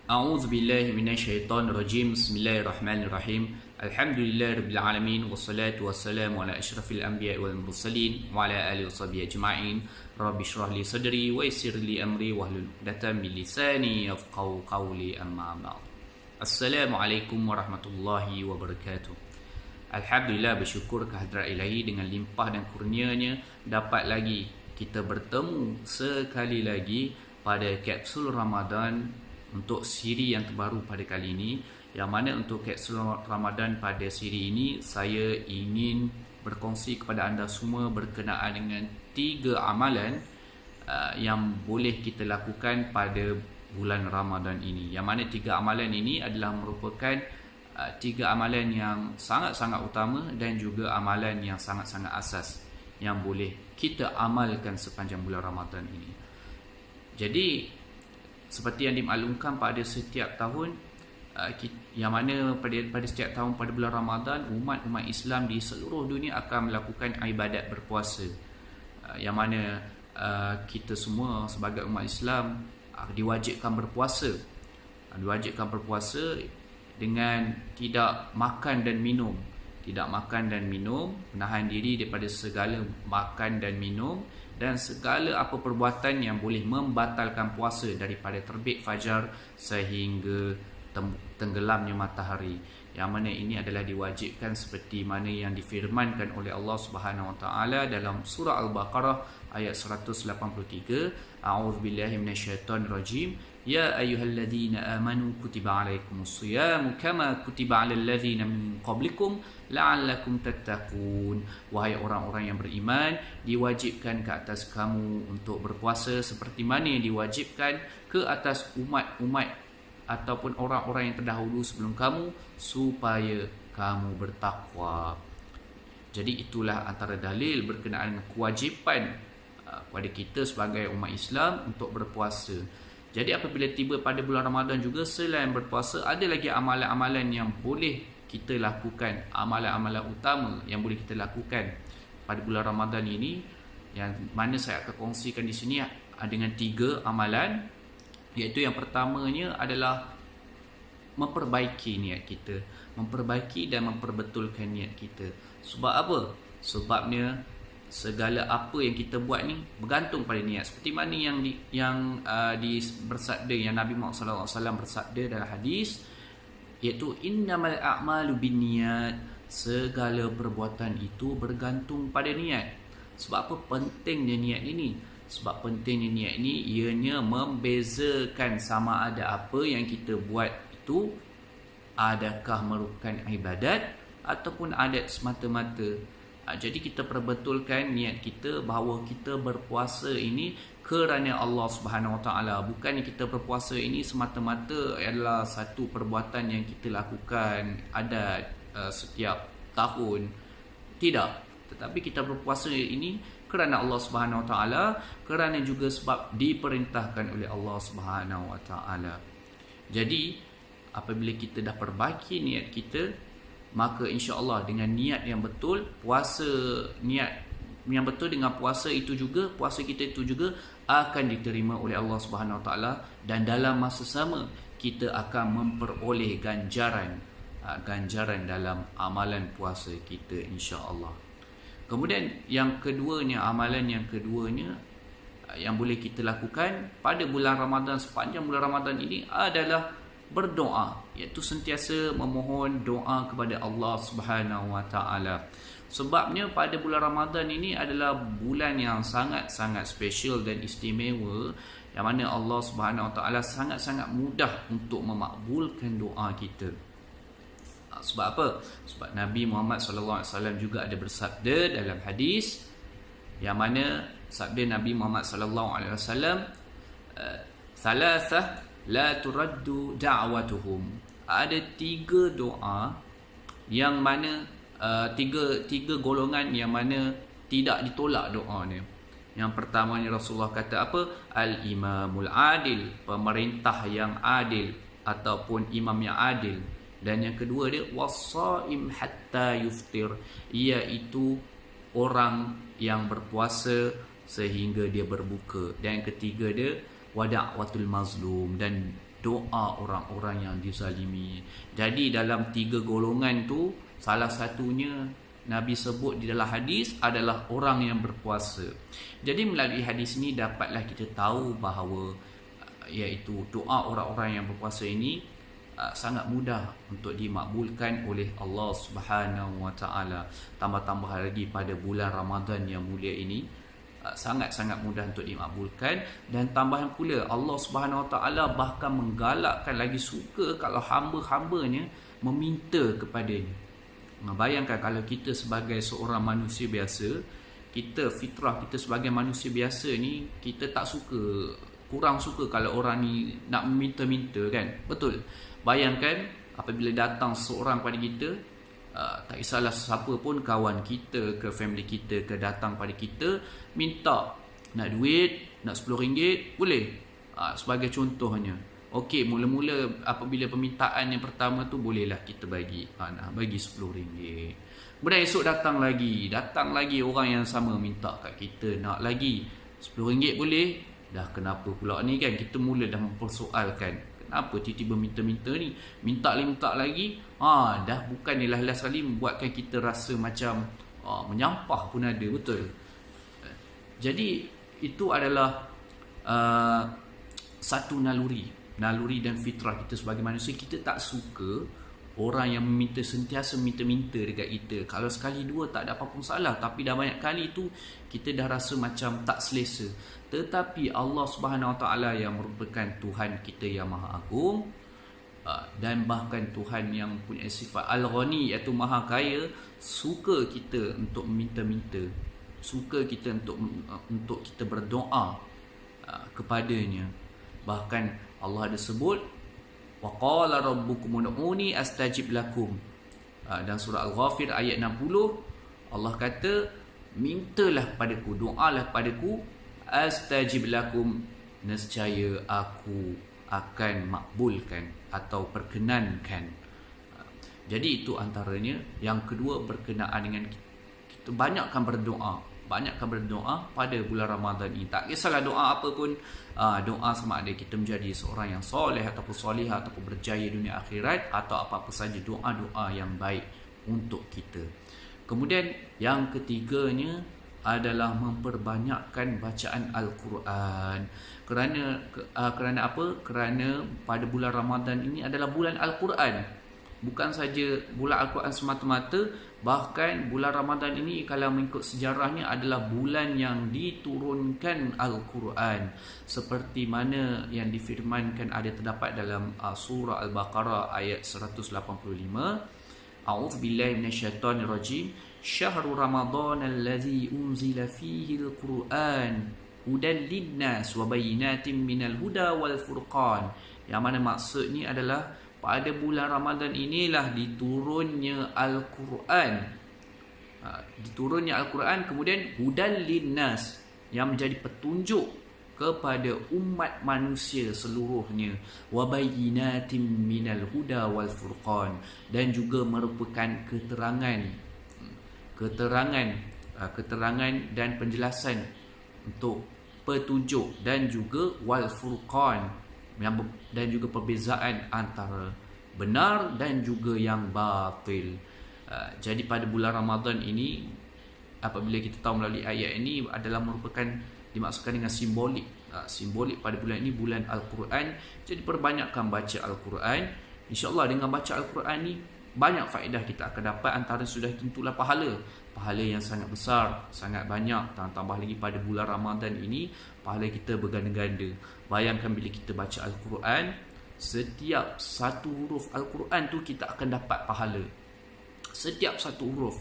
A'udzu billahi minasyaitonir rajim. Bismillahirrahmanirrahim. Alhamdulillahirabbil alamin wassalatu wassalamu ala asyrafil anbiya'i wal mursalin wa ala alihi washabihi ajma'in. Rabbi shrah li sadri wa yassir li amri wahlul 'uqdatam min lisani yafqahu qawli amma ba'd. Assalamualaikum warahmatullahi wabarakatuh. Alhamdulillah, bersyukur kehadrat Ilahi dengan limpah dan kurnianya dapat lagi kita bertemu sekali lagi pada kapsul Ramadan untuk siri yang terbaru pada kali ini, yang mana untuk kapsul Ramadan pada siri ini saya ingin berkongsi kepada anda semua berkenaan dengan 3 amalan yang boleh kita lakukan pada bulan Ramadan ini. Yang mana 3 amalan ini adalah merupakan 3 amalan yang sangat-sangat utama dan juga amalan yang sangat-sangat asas yang boleh kita amalkan sepanjang bulan Ramadan ini. Jadi seperti yang dimaklumkan pada setiap tahun, yang mana pada setiap tahun pada bulan Ramadan, umat Islam di seluruh dunia akan melakukan ibadat berpuasa, yang mana kita semua sebagai umat Islam diwajibkan berpuasa dengan tidak makan dan minum, menahan diri daripada segala makan dan minum dan segala apa perbuatan yang boleh membatalkan puasa daripada terbit fajar sehingga tenggelamnya matahari. Yang mana ini adalah diwajibkan seperti mana yang difirmankan oleh Allah Subhanahu Wa Taala dalam surah Al-Baqarah ayat 183. A'udzubillahi minasyaitonirrajim. Ya ayyuhalladzina amanu kutiba alaikumusshiyam kama kutiba alal ladzina min qablikum la'allakum tattaqun. Wahai orang-orang yang beriman, diwajibkan ke atas kamu untuk berpuasa seperti mana yang diwajibkan ke atas umat-umat ataupun orang-orang yang terdahulu sebelum kamu supaya kamu bertakwa. Jadi itulah antara dalil berkenaan dengan kewajipan kepada kita sebagai umat Islam untuk berpuasa. Jadi apabila tiba pada bulan Ramadan juga, selain berpuasa, ada lagi amalan-amalan yang boleh kita lakukan, amalan-amalan utama yang boleh kita lakukan pada bulan Ramadan ini, yang mana saya akan kongsikan di sini dengan 3 amalan, iaitu yang pertamanya adalah memperbaiki niat kita, memperbaiki dan memperbetulkan niat kita. Sebab apa? Sebabnya segala apa yang kita buat ni bergantung pada niat. Seperti mana yang bersabda, yang Nabi Muhammad sallallahu alaihi wasallam bersabda dalam hadis, iaitu innamal a'malu binniyat, segala perbuatan itu bergantung pada niat. Sebab apa pentingnya niat ini? Sebab pentingnya niat ini ianya membezakan sama ada apa yang kita buat itu adakah merupakan ibadat ataupun adat semata-mata. Jadi kita perbetulkan niat kita bahawa kita berpuasa ini kerana Allah Subhanahu Wa Taala. Bukan kita berpuasa ini semata-mata adalah satu perbuatan yang kita lakukan adat setiap tahun. Tidak. Tetapi kita berpuasa ini kerana Allah Subhanahu Wa Taala, kerana juga sebab diperintahkan oleh Allah Subhanahu Wa Taala. Jadi apabila kita dah perbaiki niat kita, maka insya-Allah dengan niat yang betul, niat yang betul dengan puasa kita itu juga akan diterima oleh Allah Subhanahu Wa Taala, dan dalam masa sama kita akan memperoleh ganjaran dalam amalan puasa kita insya-Allah. Kemudian amalan yang keduanya yang boleh kita lakukan pada bulan Ramadan, sepanjang bulan Ramadan ini adalah berdoa, iaitu sentiasa memohon doa kepada Allah Subhanahu Wa Taala. Sebabnya pada bulan Ramadan ini adalah bulan yang sangat-sangat special dan istimewa, yang mana Allah Subhanahu Wa Taala sangat-sangat mudah untuk memakbulkan doa kita. Sebab apa? Sebab Nabi Muhammad sallallahu alaihi wasallam juga ada bersabda dalam hadis, yang mana sabda Nabi Muhammad sallallahu alaihi wasallam, thalathah la turaddu da'watuhum. Ada 3 doa yang mana tiga golongan yang mana tidak ditolak doanya. Yang pertamanya Rasulullah kata apa? Al-imamul adil, pemerintah yang adil ataupun imam yang adil. Dan yang kedua dia was-shaim hatta yuftir, iaitu orang yang berpuasa sehingga dia berbuka. Dan yang ketiga dia wa da'watul mazlum, dan doa orang-orang yang dizalimi. Jadi dalam 3 golongan tu, salah satunya Nabi sebut di dalam hadis adalah orang yang berpuasa. Jadi melalui hadis ini dapatlah kita tahu bahawa iaitu doa orang-orang yang berpuasa ini sangat mudah untuk dimakbulkan oleh Allah Subhanahu Wa Taala. Tambah-tambah lagi pada bulan Ramadan yang mulia ini, sangat-sangat mudah untuk dimakbulkan. Dan tambahan pula Allah Subhanahu Wa Taala bahkan menggalakkan, lagi suka kalau hamba-hambanya meminta kepadanya. Bayangkan kalau kita sebagai seorang manusia biasa, kita fitrah kita sebagai manusia biasa ni, kita tak suka, kurang suka kalau orang ni nak minta-minta kan. Betul. Bayangkan apabila datang seorang pada kita, tak kisahlah siapa pun, kawan kita ke family kita ke, datang pada kita minta nak duit, nak RM10, boleh. Sebagai contohnya. Okey, mula-mula apabila permintaan yang pertama tu bolehlah kita bagi, nak bagi RM10. Kemudian esok datang lagi orang yang sama minta kat kita nak lagi RM10 boleh. Dah kenapa pula ni kan, kita mula dah mempersoalkan kenapa tiba-tiba minta-minta ni, minta lagi. Dah bukan ni last kali membuatkan kita rasa macam menyampah pun ada, betul. Jadi itu adalah satu naluri dan fitrah kita sebagai manusia. Kita tak suka orang yang sentiasa minta-minta dekat kita. Kalau sekali dua tak ada apa-apa salah, tapi dah banyak kali tu kita dah rasa macam tak selesa. Tetapi Allah Subhanahu Wa Taala yang merupakan Tuhan kita yang Maha Agung, dan bahkan Tuhan yang punya sifat Al-Ghani, iaitu Maha Kaya, suka kita untuk minta-minta, suka kita untuk kita berdoa kepadanya. Bahkan Allah ada sebut, wa qala rabbukum ud'uni astajib lakum. Dan surah Al-Ghafir ayat 60, Allah kata, mintalah padaku, doalah padaku, astajib lakum, nescaya aku akan makbulkan atau perkenankan. Jadi itu antaranya. Yang kedua, berkenaan dengan kita banyakkan berdoa pada bulan Ramadan ini. Tak kisahlah doa apa pun, doa sama ada kita menjadi seorang yang soleh ataupun solihah, ataupun berjaya dunia akhirat, atau apa-apa saja doa-doa yang baik untuk kita. Kemudian yang ketiganya adalah memperbanyakkan bacaan Al-Quran. Kerana apa? Kerana pada bulan Ramadan ini adalah bulan Al-Quran. Bukan saja bulan Al-Quran semata-mata, bahkan bulan Ramadan ini kalau mengikut sejarahnya adalah bulan yang diturunkan Al-Quran. Seperti mana yang difirmankan, ada terdapat dalam surah Al-Baqarah ayat 185. A'udzubillahi minasyaitonirrajim. Syahrul Ramadan allazi unzila fihi al-Quran hudan linnas wa bayyinatin minal huda wal furqan. Yang mana maksud ni adalah pada bulan Ramadan inilah diturunnya Al-Quran. Diturunnya Al-Quran, kemudian hudan linnas, yang menjadi petunjuk kepada umat manusia seluruhnya, wa bayyinatin minal huda wal furqan, dan juga merupakan keterangan dan penjelasan untuk petunjuk, dan juga wal furqan, dan juga perbezaan antara benar dan juga yang batil. Jadi pada bulan Ramadan ini, apabila kita tahu melalui ayat ini, adalah merupakan dimaksudkan dengan simbolik pada bulan ini, bulan Al-Quran. Jadi perbanyakkan baca Al-Quran. InsyaAllah dengan baca Al-Quran ni banyak faedah kita akan dapat. Antara sudah tentulah pahala yang sangat besar, sangat banyak. Tambah lagi pada bulan Ramadan ini, pahala kita berganda-ganda. Bayangkan bila kita baca Al-Quran, setiap satu huruf Al-Quran tu kita akan dapat pahala. Setiap satu huruf,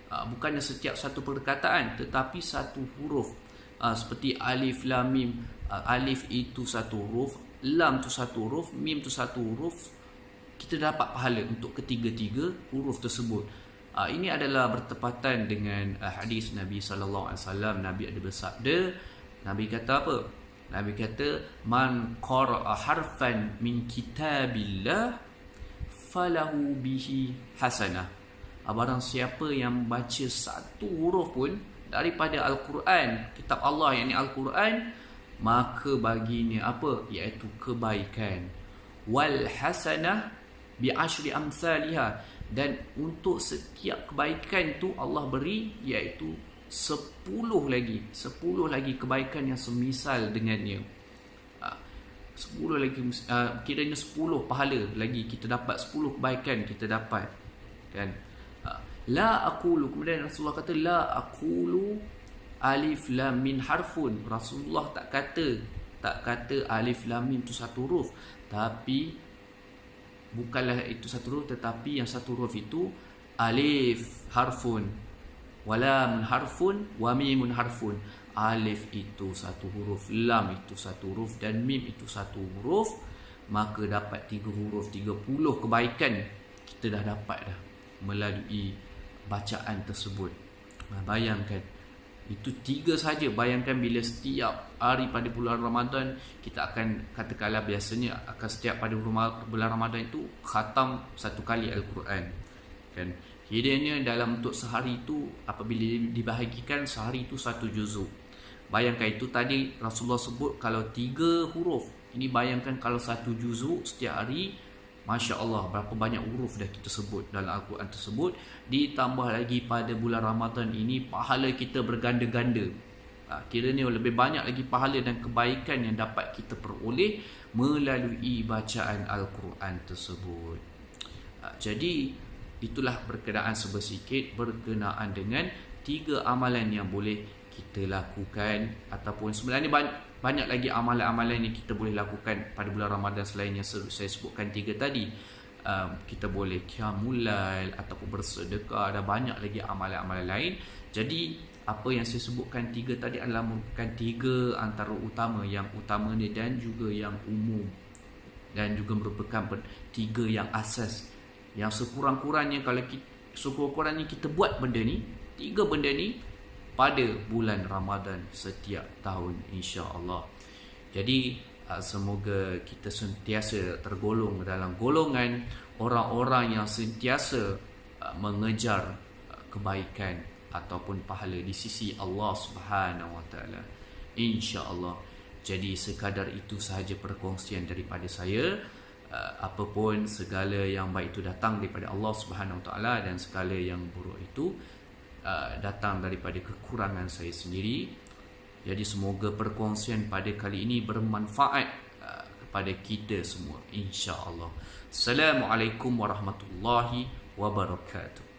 bukannya setiap satu perkataan, tetapi satu huruf. Seperti alif, lam, mim. Alif itu satu huruf, lam tu satu huruf, mim tu satu huruf. Kita dapat pahala untuk ketiga-tiga huruf tersebut. Ini adalah bertepatan dengan hadis Nabi SAW. Nabi ada bersabda, Nabi kata apa? Nabi kata, man qara'a harfan min kitabillah falahu bihi hasanah. Barang siapa yang baca satu huruf pun daripada Al-Quran, kitab Allah, yakni Al-Quran, maka baginya apa? Iaitu kebaikan. wal hasanah bi asyri amsalha, dan untuk setiap kebaikan tu Allah beri iaitu 10 lagi kebaikan yang semisal dengannya. 10 lagi, kiranya 10 pahala lagi kita dapat, 10 kebaikan kita dapat, kan. La aqulu, kemudian Rasulullah kata la aqulu alif lam min harfun. Rasulullah tak kata alif lam mim itu satu huruf, tapi bukanlah itu satu huruf, tetapi yang satu huruf itu alif harfun, walam harfun, wa mimun harfun. Alif itu satu huruf, lam itu satu huruf, dan mim itu satu huruf. Maka dapat 3 huruf, 30 kebaikan kita dah dapat dah melalui bacaan tersebut. Bayangkan, itu 3 saja. Bayangkan bila setiap hari pada bulan Ramadan kita akan, katakanlah biasanya akan setiap pada bulan Ramadan itu khatam 1 kali Al-Quran, kan. Kiranya dalam untuk sehari itu, apabila dibahagikan sehari itu 1 juzuk. Bayangkan itu tadi Rasulullah sebut kalau 3 huruf. Ini bayangkan kalau 1 juzuk setiap hari, Masya Allah, berapa banyak huruf dah kita sebut dalam Al-Quran tersebut. Ditambah lagi pada bulan Ramadan ini, pahala kita berganda-ganda. Kiranya lebih banyak lagi pahala dan kebaikan yang dapat kita peroleh melalui bacaan Al-Quran tersebut. Jadi itulah berkenaan sebersikit berkenaan dengan 3 amalan yang boleh kita lakukan, ataupun sebenarnya banyak lagi amalan-amalan yang kita boleh lakukan pada bulan Ramadan selain yang saya sebutkan 3 tadi. Kita boleh qiyamul lail ataupun bersedekah, ada banyak lagi amalan-amalan lain. Jadi apa yang saya sebutkan 3 tadi adalah merupakan 3 antara utama, yang utama ni dan juga yang umum, dan juga merupakan 3 yang asas, yang sekurang-kurangnya kalau kita buat benda ni, 3 benda ni pada bulan Ramadan setiap tahun, insya-Allah. Jadi semoga kita sentiasa tergolong dalam golongan orang-orang yang sentiasa mengejar kebaikan ataupun pahala di sisi Allah Subhanahu Wa Taala, insya-Allah. Jadi sekadar itu sahaja perkongsian daripada saya. Apapun segala yang baik itu datang daripada Allah Subhanahu Wa Taala, dan segala yang buruk itu datang daripada kekurangan saya sendiri. Jadi semoga perkongsian pada kali ini bermanfaat kepada kita semua, insya-Allah. Assalamualaikum warahmatullahi wabarakatuh.